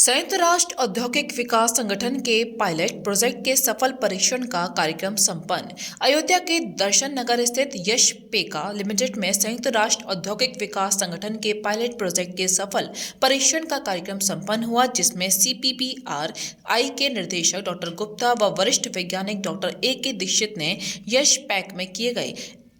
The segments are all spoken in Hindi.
संयुक्त राष्ट्र औद्योगिक विकास संगठन के पायलट प्रोजेक्ट के सफल परीक्षण का कार्यक्रम संपन्न। अयोध्या के दर्शन नगर स्थित यश पेका लिमिटेड में संयुक्त राष्ट्र औद्योगिक विकास संगठन के पायलट प्रोजेक्ट के सफल परीक्षण का कार्यक्रम संपन्न हुआ, जिसमें CPPRI के निदेशक डॉक्टर गुप्ता व वरिष्ठ वैज्ञानिक डॉक्टर AK दीक्षित ने यश पैक में किए गए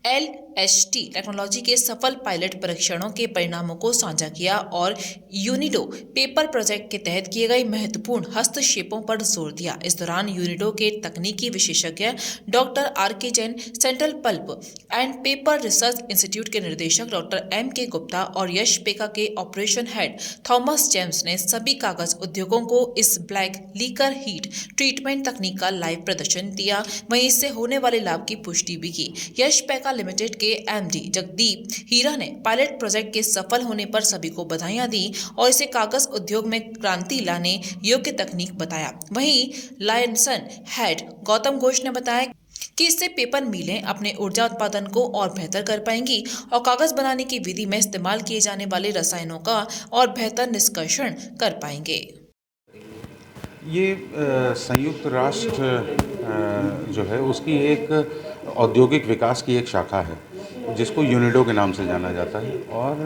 LHT टेक्नोलॉजी के सफल पायलट परीक्षणों के परिणामों को साझा किया और यूनिडो पेपर प्रोजेक्ट के तहत किए गए महत्वपूर्ण हस्तक्षेपों पर जोर दिया। इस दौरान यूनिडो के तकनीकी विशेषज्ञ doctor RK Jain, central pulp and paper research institute के निदेशक डॉक्टर MK गुप्ता और यश पेका के ऑपरेशन हेड थॉमस जेम्स ने सभी कागज उद्योगों को इस ब्लैक लीकर हीट ट्रीटमेंट तकनीक का लाइव प्रदर्शन दिया। वहीं इससे होने वाले लाभ की पुष्टि भी की। यश पैका लिमिटेड के MD जगदीप हीरा ने पायलट प्रोजेक्ट के सफल होने पर सभी को बधाइयां दी और इसे कागज उद्योग में क्रांति लाने योग्य तकनीक बताया। वहीं लायनसन हेड गौतम घोष ने बताया कि इससे पेपर मिलें अपने ऊर्जा उत्पादन को और बेहतर कर पाएंगी और कागज बनाने की विधि में इस्तेमाल किए जाने वाले रसायनों का और बेहतर निष्कर्षण कर पाएंगे। ये संयुक्त राष्ट्र जो है उसकी एक औद्योगिक विकास की एक शाखा है जिसको यूनिडो के नाम से जाना जाता है और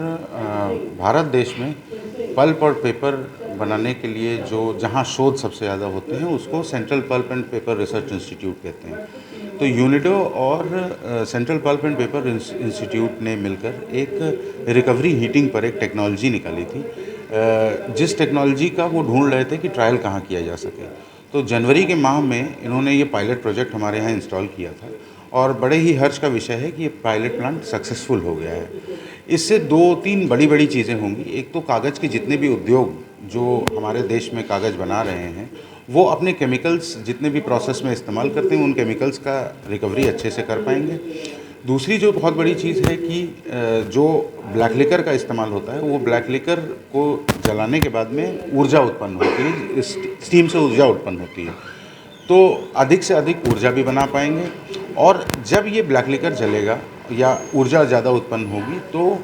भारत देश में पल्प और पेपर बनाने के लिए जहाँ शोध सबसे ज़्यादा होते हैं उसको central pulp and paper research institute कहते हैं। तो यूनिडो और central pulp and paper institute ने मिलकर एक रिकवरी हीटिंग पर एक टेक्नोलॉजी निकाली थी, जिस टेक्नोलॉजी का वो ढूंढ रहे थे कि ट्रायल कहाँ किया जा सके। तो जनवरी के माह में इन्होंने ये पायलट प्रोजेक्ट हमारे यहाँ इंस्टॉल किया था और बड़े ही हर्ष का विषय है कि ये पायलट प्लांट सक्सेसफुल हो गया है। इससे दो तीन बड़ी चीज़ें होंगी। एक तो कागज़ के जितने भी उद्योग जो हमारे देश में कागज़ बना रहे हैं वो अपने केमिकल्स जितने भी प्रोसेस में इस्तेमाल करते हैं उन केमिकल्स का रिकवरी अच्छे से कर पाएंगे। दूसरी जो बहुत बड़ी चीज़ है कि जो ब्लैक लिकर का इस्तेमाल होता है वो ब्लैक लिकर को जलाने के बाद में ऊर्जा उत्पन्न होती है, स्टीम से ऊर्जा उत्पन्न होती है, तो अधिक से अधिक ऊर्जा भी बना पाएंगे। और जब ये ब्लैक लिकर जलेगा या ऊर्जा ज़्यादा उत्पन्न होगी तो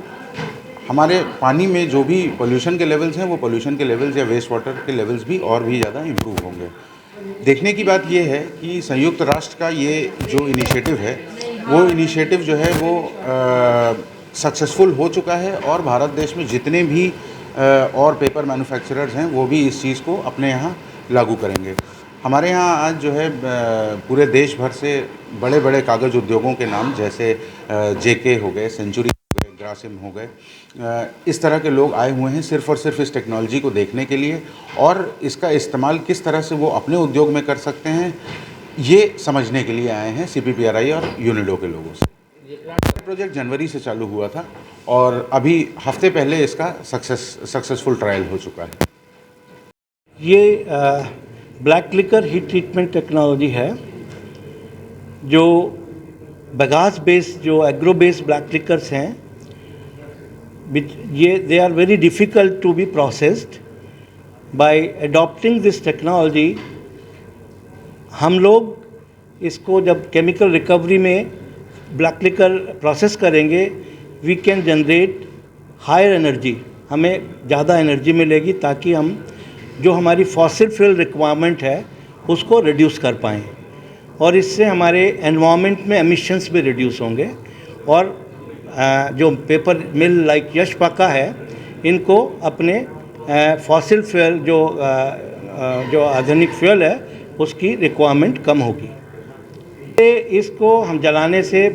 हमारे पानी में जो भी पोल्यूशन के लेवल्स हैं वो पोल्यूशन के लेवल्स या वेस्ट वाटर के लेवल्स भी और भी ज़्यादा इम्प्रूव होंगे। देखने की बात ये है कि संयुक्त राष्ट्र का ये जो इनिशिएटिव है वो इनिशिएटिव जो है वो सक्सेसफुल हो चुका है और भारत देश में जितने भी और पेपर मैन्युफैक्चरर्स हैं वो भी इस चीज़ को अपने यहाँ लागू करेंगे। हमारे यहाँ आज जो है पूरे देश भर से बड़े बड़े कागज़ उद्योगों के नाम जैसे JK हो गए, सेंचुरी हो गए, ग्रासिम हो गए, इस तरह के लोग आए हुए हैं सिर्फ़ और सिर्फ इस टेक्नोलॉजी को देखने के लिए और इसका इस्तेमाल किस तरह से वो अपने उद्योग में कर सकते हैं ये समझने के लिए आए हैं CPPRI और यूनिडो के लोगों से। ये प्रोजेक्ट जनवरी से चालू हुआ था और अभी हफ्ते पहले इसका सक्सेसफुल ट्रायल हो चुका है। ये black liquor heat treatment technology है जो बगास बेस्ड जो एग्रो बेस्ड ब्लैक लिकर्स हैं ये they are very difficult to be processed. By adopting this technology हम लोग इसको जब केमिकल रिकवरी में ब्लैक लिकर प्रोसेस करेंगे we can generate higher energy, हमें ज़्यादा एनर्जी मिलेगी ताकि हम जो हमारी फॉसिल फ्यूल रिक्वायरमेंट है उसको रिड्यूस कर पाएँ और इससे हमारे एनवायरनमेंट में एमिशंस भी रिड्यूस होंगे। और जो पेपर मिल लाइक यश पेका है इनको अपने फॉसिल फ्यूल जो आधुनिक फ्यूल है उसकी रिक्वायरमेंट कम होगी। इसको हम जलाने से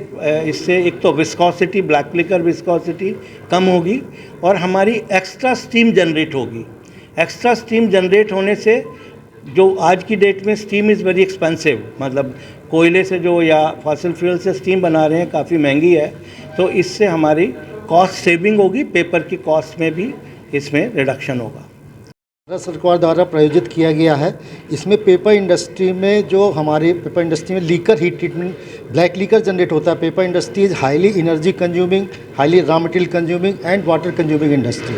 इससे एक तो विस्कोसिटी, ब्लैक लिकर विस्कोसिटी कम होगी और हमारी एक्स्ट्रा स्टीम जनरेट होगी। एक्स्ट्रा स्टीम जनरेट होने से जो आज की डेट में स्टीम इज़ वेरी एक्सपेंसिव, मतलब कोयले से जो या फॉसिल फ्यूल से स्टीम बना रहे हैं काफ़ी महंगी है, तो इससे हमारी कॉस्ट सेविंग होगी, पेपर की कॉस्ट में भी इसमें रिडक्शन होगा। भारत सरकार द्वारा प्रायोजित किया गया है। इसमें पेपर इंडस्ट्री में जो हमारे पेपर इंडस्ट्री में liquor heat treatment black liquor generate होता है। Paper industry is highly energy consuming, highly raw material consuming and water consuming industry.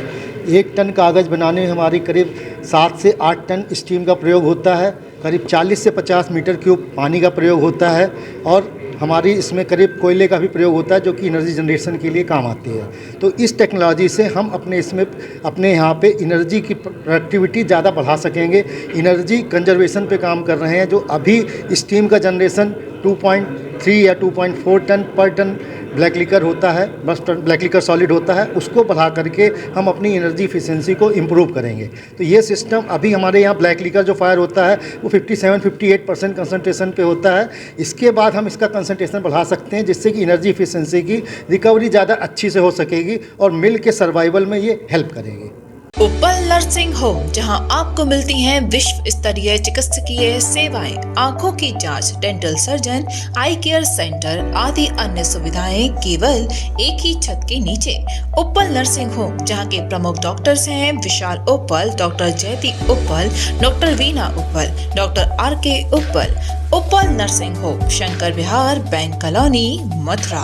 1 ton कागज़ बनाने में हमारी करीब 7 से 8 टन स्टीम का प्रयोग होता है, करीब 40 से 50 मीटर क्यूब पानी का प्रयोग होता है और हमारी इसमें करीब कोयले का भी प्रयोग होता है जो कि एनर्जी जनरेशन के लिए काम आती है। तो इस टेक्नोलॉजी से हम अपने यहाँ पे एनर्जी की प्रोडक्टिविटी ज़्यादा बढ़ा सकेंगे। एनर्जी कंजर्वेशन पे काम कर रहे हैं। जो अभी स्टीम का जनरेशन 2.3 या 2.4 टन पर टन ब्लैक लिकर होता है, बस ब्लैक लिकर सॉलिड होता है, उसको बढ़ा करके हम अपनी एनर्जी इफिशिएंसी को इम्प्रूव करेंगे। तो ये सिस्टम अभी हमारे यहाँ ब्लैक लिकर जो फायर होता है वो 57-58% कंसंट्रेशन पे होता है। इसके बाद हम इसका कंसंट्रेशन बढ़ा सकते हैं जिससे कि एनर्जी इफिशिएंसी की रिकवरी ज़्यादा अच्छी से हो सकेगी और मिल के सर्वाइवल में ये हेल्प करेगी। उपल नर्सिंग होम, जहां आपको मिलती हैं विश्व स्तरीय चिकित्सकीय सेवाएं, आंखों की जांच, डेंटल सर्जन, आई केयर सेंटर आदि अन्य सुविधाएं केवल एक ही छत के नीचे। उपल नर्सिंग होम, जहां के प्रमुख डॉक्टर्स हैं विशाल उपल, डॉक्टर जयति उपल, डॉक्टर वीना उपल, डॉक्टर RK उपल। उपल नर्सिंग होम, शंकर विहार, बैंक कॉलोनी, मथुरा।